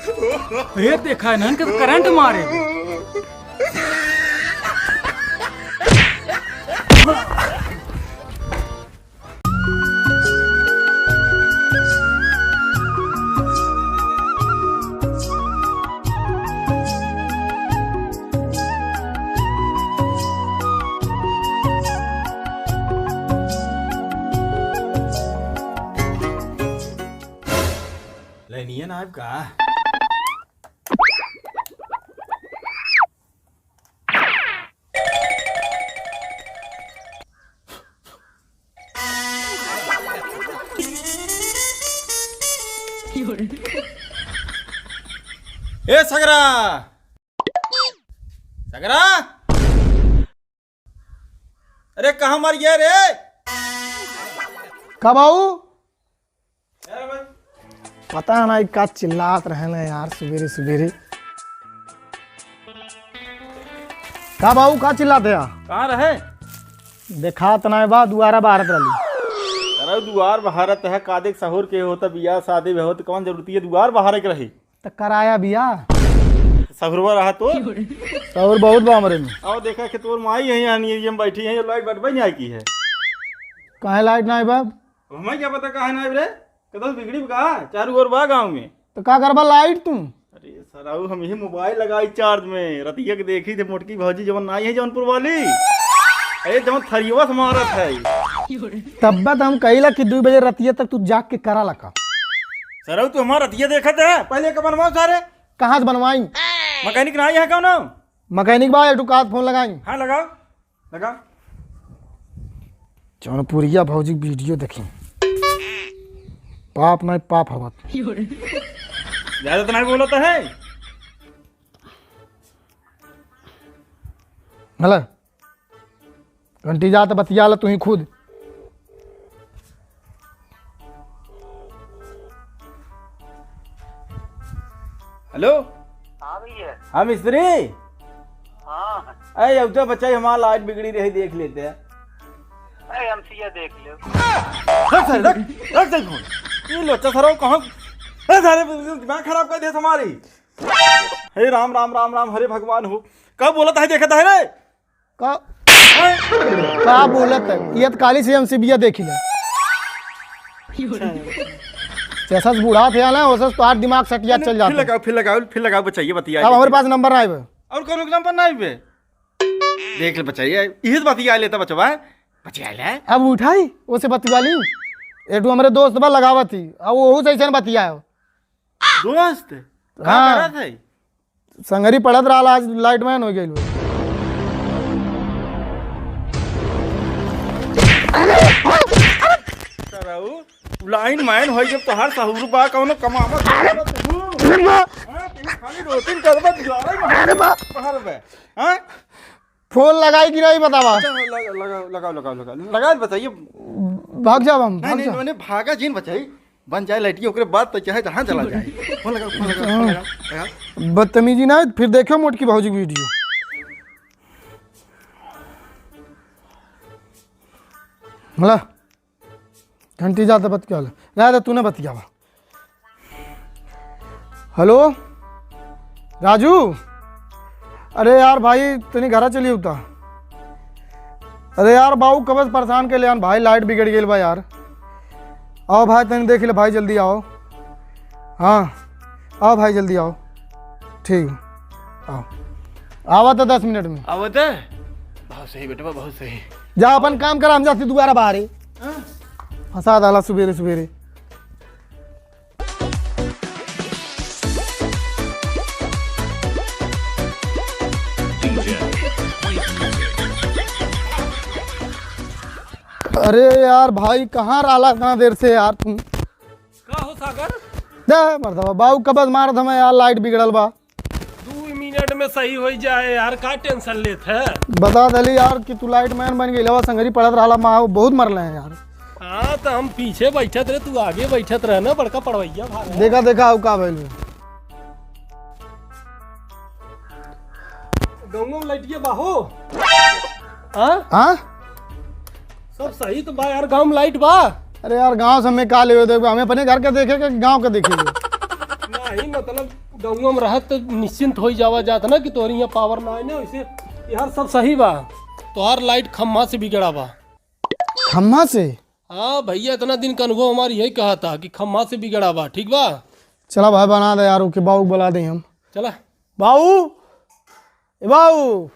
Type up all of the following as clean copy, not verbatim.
ये देखा है ना कि तो करंट मारे। लेनी ना आपका ए सगरा सगरा, अरे कहाँ मर गया रे? कब आऊ? पता नहीं का चिल्लात रहे ना यार सवेरे सवेरे। कब आऊ का चिल्लाते यार? कहाँ रहे? देखा तना बा दुआरा भारत रही। अरे दुआर बहारत है का देख सहूर के होता बियाह शादी में हो तो कौन जरूरत है दुआर बहारे के रही? तो कराया बिया सहुरवा रहा तो और बहुत बामरे में। और देखा कि तोर माई यहीं आनी है हम बैठी हैं, लाइट बटबई नहीं आई की है। कहे लाइट ना बाब? हमें क्या पता कहाँ ना रे? कदम बिगड़ी का चारू ओर बा गाँव में। तो का करबा लाइट तुम? अरे सराऊ हम यही मोबाइल लगाई चार्ज में, रतिया के देखी थे मोटकी भौजी जवन आई है जौनपुर वाली, अरे जवन थरियवा से मारत है। तब हम कहिला कि 2 बजे रतिया तक तू जाग के करा लगा। सराऊ तू हमारा रतिया देखत है पहले का बनवाओ सारे। कहाँ से बनवाई? मैकेनिक ना आई है कौन? मैकेनिक बा एक कात फोन लगाई। हाँ लगाओ लगाओ। जौनपुरिया भौजी वीडियो देखी, पाप नहीं पाप हवत। ज्यादा तो नहीं बोलता है। हला घंटी जात बतिया ला तू ही खुद। हेलो हाँ भैया। हाँ मिस्त्री। हाँ अरे अब तो बच्चा हमारा लाइट बिगड़ी रही देख लेते हैं। अरे हमसे देख लो। रख सर रख रख दे फोन। ये लोचा सरो कहाँ? अरे सारे दिमाग खराब कर दिया तुम्हारी। हे राम राम राम राम हरे भगवान हो। कब बोला था देखा था रे? का बोलत है ये तो काली से हमसे बिया देखी ले। जैसा बूढ़ा थे ना वैसा तुम्हारा दिमाग सटिया चल जाता। फिर लगाओ बचाइए बतिया। अब हमारे पास नंबर आए और कौन नंबर ना आए? देख ले बचाइए यही बतिया लेता बचवा बचिया ले। अब उठाई उसे बतिवाली एक हमारे दोस्त बा लगावा थी अब वो सही से बतिया दोस्त। हाँ संगरी पड़त रहा आज लाइट मैन हो गई। लाइन मैन हो जब तोहार सहूर बा कौनो कमावा खाली रोटी करबा दिवारे बाहर बे। हां फोन लगाई कि नहीं बतावा? लगाओ लगाओ लगाओ लगाओ लगा बताइए। भाग जाओ हम भाग नहीं जाओ। मैंने भागा जीन बचाई बन जाए लाइटियों ओकरे बाद तो चाहे जहां चला जाए। फोन लगाओ फोन लगाओ फोन लगाओ। बदतमीजी ना फिर देखो मोटकी भौजी की वीडियो। मला घंटी जाता बतिया रहा तूने बतियावा। हेलो राजू, अरे यार भाई तनी घर चली होता। अरे यार बाबू कबस परेशान के ले भाई लाइट बिगड़ गई बा यार। आओ भाई तनी देख ले भाई जल्दी आओ। हाँ आओ भाई जल्दी आओ। ठीक आओ आवा तो 10 मिनट में। आवत है बहुत सही बेटा बहुत सही। जा अपन काम कर हम जाती दोबारा बाहर फंसा डाला सुबेरे सुबेरे। अरे यार भाई कहाँ रहा कहाँ देर से यार तुम? का हो सागर? दे मर्दबा बाबू कबज मार हमें यार लाइट बिगड़ल बा। 2 मिनट में सही हो जाए यार का टेंशन लेत है? बता दली यार कि तू लाइट मैन बन गई संगरी पड़त रहा माँ बहुत मरल है यार। हाँ तो हम पीछे बैठत रहे तू आगे बैठत रहे ना बड़का पड़वैया भाग। देखा देखा अब का भइल गंगो में लाइटिया बाहो। हाँ हाँ सब सही तो बा यार गाँव में लाइट बा। अरे यार गांव से हमें का ले हमें अपने घर के देखे कि गांव के देखे? नहीं मतलब गाँव में रहत तो निश्चिंत हो जावा जात ना कि तोरी यहाँ पावर ना है ना वैसे यार सब सही बा। तोहार लाइट खम्मा से बिगड़ा बा। खम्मा से? हाँ भैया इतना दिन का अनुभव हमारी यही कहा था कि खम्मा से बिगड़ा बा। ठीक बा चला भाई बना दे यार, ओके बाबू बुला दे हम। चला बाबू ए बाबू,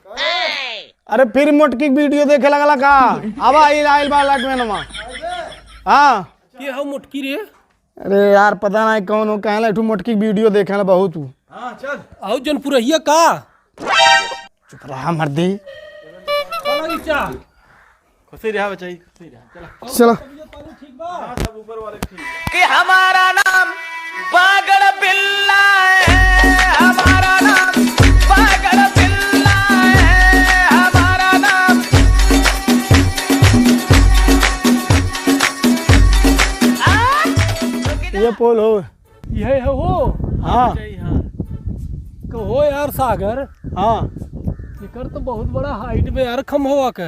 अरे फिर मोटकी वीडियो देखे लगला का? अब आइल बा लाइट में नमा। हाँ ये हम मुटकी रे। अरे यार पता नहीं कौन हो, कहला एकठू मोटकी वीडियो देखे ला बहुत तू। हाँ चल आओ जन पुरहिया का चुप रहा मर्दी। चला नीचा। खुशी रहा बचाई, खुशी रहा। चला चलो ठीक बा। हाँ सब ऊपर वाले ठीक। कि हमारा नाम बागड़ बिल्ला है, हमारा नाम बागड़ बिल्ला है, हमारा नाम। ये पोल हो। ये है हो। हाँ कहो यार सागर, हाँ। इकर तो बहुत बड़ा हाइट में यार खम हुआ का।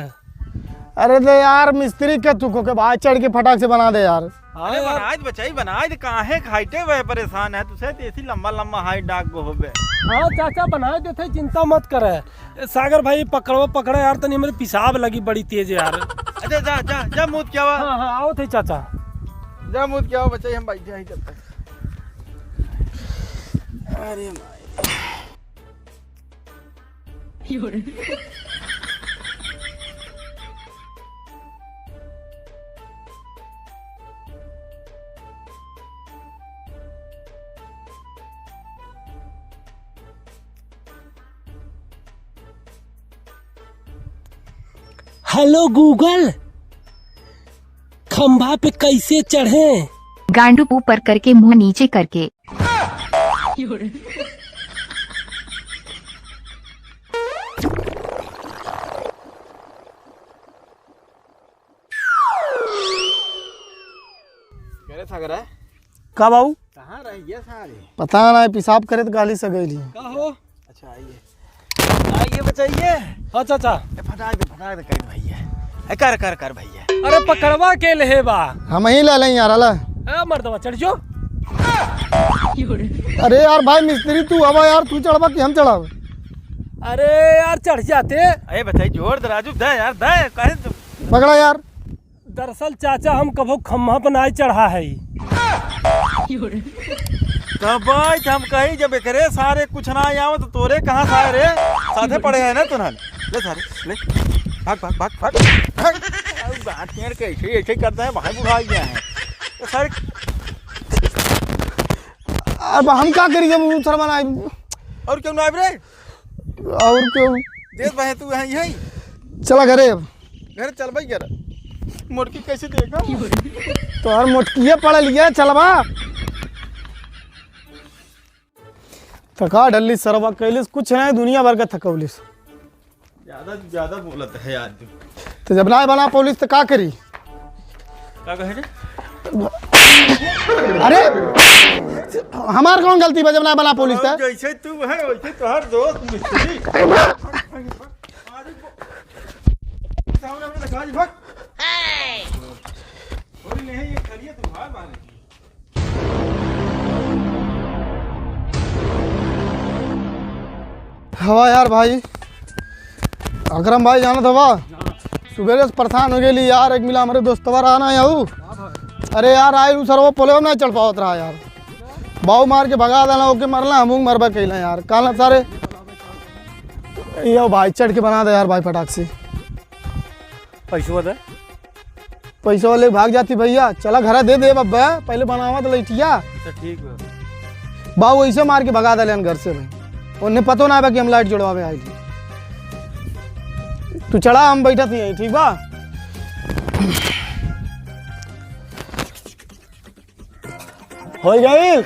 अरे तो यार मिस्त्री के तुको के भाई चढ़ के फटाक से बना दे यार। हाँ अरे यार बनाए बचाई बनाए काहे हाइटे वे परेशान है तुसे तो ऐसी लंबा लंबा हाइट डाक को होबे। हाँ चाचा बना देते, चिंता मत करे। सागर भाई पकड़ो यार, तनी मेरे पेशाब लगी बड़ी तेज यार। अच्छा जा जा जा मुद क्या हुआ? हाँ हाँ आओ थे चाचा। जा मुद क्या हुआ बचाई, हम बैठे हैं जब तक। अरे हेलो गूगल, खंभा पे कैसे चढ़े? गांडू ऊपर करके मुंह नीचे करके। करे सागर है का बाबू? कहाँ रही है सारे? पता नहीं पेशाब करे तो गाली से गई। का हो? अच्छा आइए बचाइए। हाँ चाचा। फटाक दे कर भैया। कर भैया। अरे पकड़वा के ले बा। हम ही ले लें यार अला। मर्दवा चढ़ जो। अरे यार भाई मिस्त्री तू हवा यार, तू चढ़वा कि हम चढ़ाव? अरे यार चढ़ जाते। अरे बचाई जोर दराजू दे यार दे कहे तो। पकड़ा यार। दरअसल चाचा हम कभो खम्भा पर नहीं चढ़ा है। तब हम कही जब करे सारे कुछ ना आया तो तोरे कहाँ सारे साथे पड़े हैं ना तुनन। ले सारे ले भाग बात यार कैसे ऐसे करता है, भाई बुढ़ा गया है तो सारे। अब हम क्या करिए शर्मा? और क्यों ना रे? और क्यों देख भाई तू यहाँ यही चला घरे। अब घर चल भाई यार, मुर्गी कैसे देखा तो हर मोटकिए पड़ लिया चलवा। थका डल्ली सरवा कैलिस कुछ नहीं, दुनिया भर का थकौलिस। ज्यादा बोलत है यार तू। तो जब ना बना पुलिस तो का करी? क्या कहे रे? अरे हमार कौन गलती बा जब ना बना पुलिस? तो जैसे तू है वैसे तो हर दोस्त मिस्त्री। सामने अपने दिखा जी भाग। थोड़ी नहीं ये करिए तुम्हारे बारे में। हवा यार भाई, अकरम भाई जाना था वाह सुबह से परेशान हो गई यार। एक मिला हमारे दोस्तवा आना याऊ। अरे यार आए सर वो पोले नहीं चढ़ पावत रहा यार, बाऊ मार के भगा देना ओके मरना हम मरबा कैला यार। काल सारे यो भाई चढ़ के बना दे यार भाई फटाक से। पैसा दे पैसा वाले भाग जाती भैया। चला घर दे दे बब्बा, पहले बनावा तो लैटिया। अच्छा ठीक है। बाऊ ऐसे मार के भगा दिले घर से भाई, उन्हें पतो ना बा कि हम लाइट जुड़वावे आई थी। तू चढ़ा हम बैठा थी यहीं, ठीक बा? हो गई?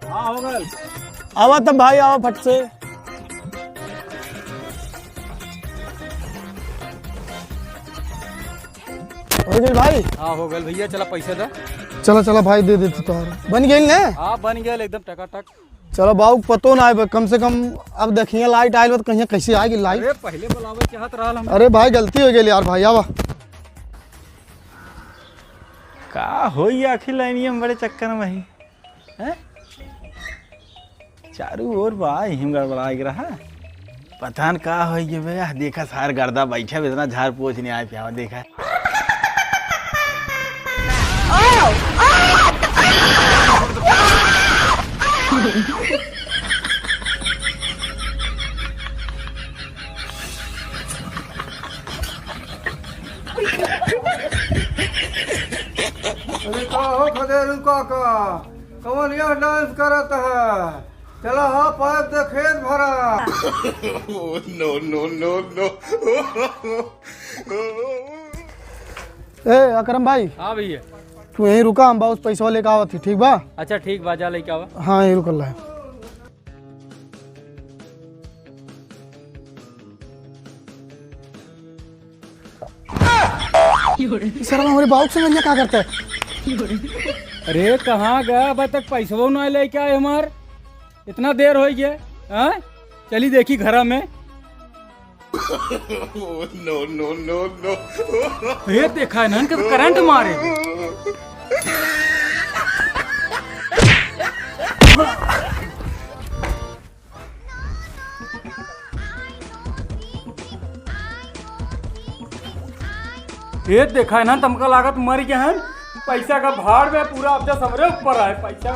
हाँ हो गए। आवा तब भाई आवा फट से। हो गई भाई? हाँ हो गए भैया। चला पैसा दे। चलो चलो भाई दे देती तो बन गई ना? हाँ बन गया एकदम टकाटक। चलो बाबू पतो ना आए कम से कम। अब देखिए लाइट आयल तो कहीं कैसे आएगी लाइट? अरे पहले बुलावे चाहत रहा हम। अरे भाई गलती हो गई यार भाई। आवा का हो आखिर लाइनिया में बड़े चक्कर में भाई हैं? चारू ओर बा हिम गड़बड़ा रहा पता न का हो ये बे देखा सार गर्दा बैठा इतना झाड़ पोछ नहीं आए पिया देखा अरे का हो खदेरू काका कौन यह डांस करत है चला हा पाइप दे खेत भरा ए अकरम भाई हाँ भैया तू यहीं रुका हम बहुत पैसा लेके आवत थी ठीक बा अच्छा ठीक बाजा लेके आवा हाँ यहीं रुकल है सर हमारे बाबू से क्या करता है अरे कहाँ गया अब तक पैसों ना लेके आए हमार इतना देर हो गया हाँ चली देखी घरा में ये देखा है ना कि करंट मारे ये देखा है ना तुमका लागत मर गया है पैसा का भाड़ में पूरा अब समरे ऊपर आए पैसा